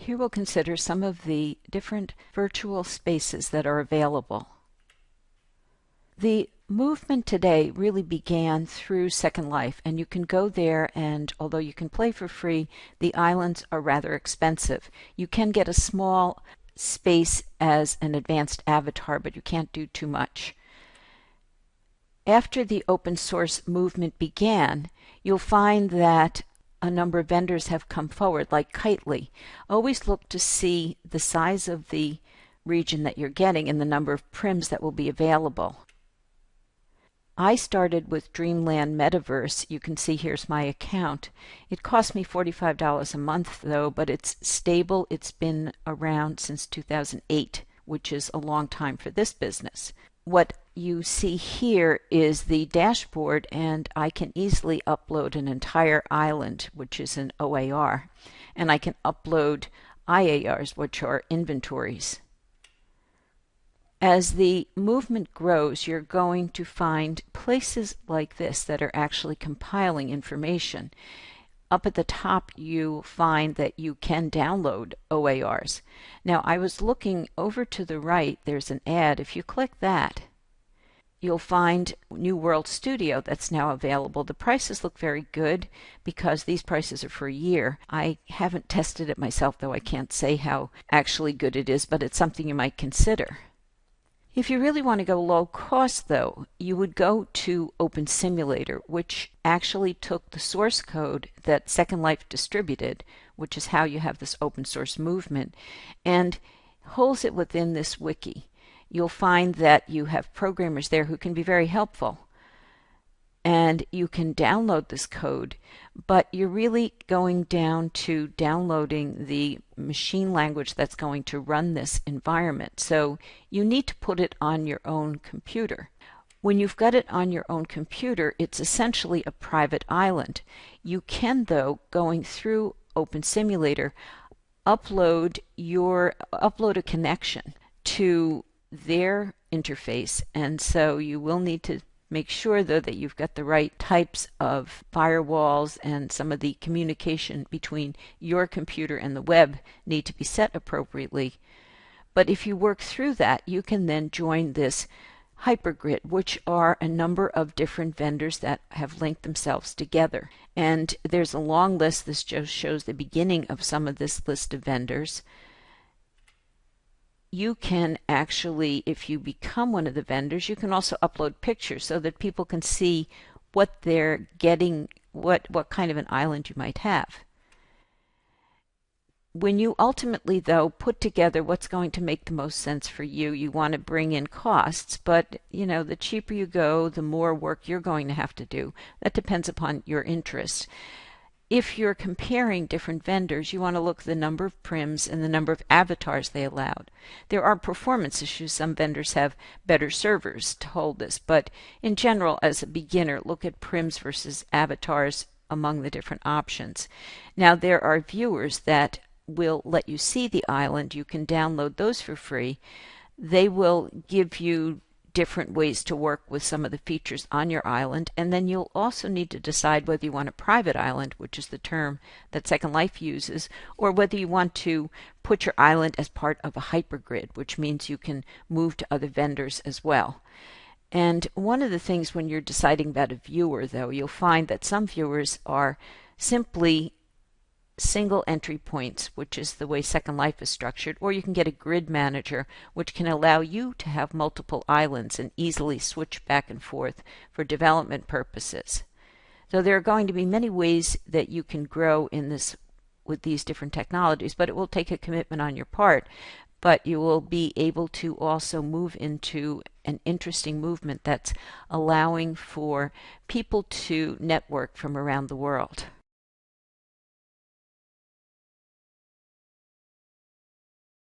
Here we'll consider some of the different virtual spaces that are available. The movement today really began through Second Life, and you can go there, and although you can play for free, the islands are rather expensive. You can get a small space as an advanced avatar, but you can't do too much. After the open source movement began, you'll find that a number of vendors have come forward, like Kitely. Always look to see the size of the region that you're getting and the number of prims that will be available. I started with Dreamland Metaverse. You can see here's my account. It cost me $45 a month though, but it's stable. It's been around since 2008, which is a long time for this business. What you see here is the dashboard, and I can easily upload an entire island, which is an OAR, and I can upload IARs, which are inventories. As the movement grows, you're going to find places like this that are actually compiling information. Up at the top, you find that you can download OARs. Now, I was looking over to the right, there's an ad. If you click that, you'll find New World Studio that's now available. The prices look very good because these prices are for a year. I haven't tested it myself, though I can't say how actually good it is, but it's something you might consider. If you really want to go low cost, though, you would go to Open Simulator, which actually took the source code that Second Life distributed, which is how you have this open source movement, and holds it within this wiki. You'll find that you have programmers there who can be very helpful. And you can download this code, but you're really going down to downloading the machine language that's going to run this environment. So you need to put it on your own computer. When you've got it on your own computer, it's essentially a private island. You can, though, going through Open Simulator, upload a connection to their interface, and so you will need to make sure, though, that you've got the right types of firewalls, and some of the communication between your computer and the web need to be set appropriately. But if you work through that, you can then join this hypergrid, which are a number of different vendors that have linked themselves together. And there's a long list. This just shows the beginning of some of this list of vendors. You can actually, if you become one of the vendors, you can also upload pictures so that people can see what they're getting, what kind of an island you might have. When you ultimately, though, put together what's going to make the most sense for you, you want to bring in costs, but the cheaper you go, the more work you're going to have to do. That depends upon your interest. If you're comparing different vendors, you want to look at the number of prims and the number of avatars they allowed. There are performance issues. Some vendors have better servers to hold this, but in general, as a beginner, look at prims versus avatars among the different options. Now, there are viewers that will let you see the island. You can download those for free. They will give you different ways to work with some of the features on your island, and then you'll also need to decide whether you want a private island, which is the term that Second Life uses, or whether you want to put your island as part of a hypergrid, which means you can move to other vendors as well. And one of the things when you're deciding about a viewer, though, you'll find that some viewers are simply single entry points, which is the way Second Life is structured, or you can get a grid manager, which can allow you to have multiple islands and easily switch back and forth for development purposes. So there are going to be many ways that you can grow in this with these different technologies, but it will take a commitment on your part. But you will be able to also move into an interesting movement that's allowing for people to network from around the world.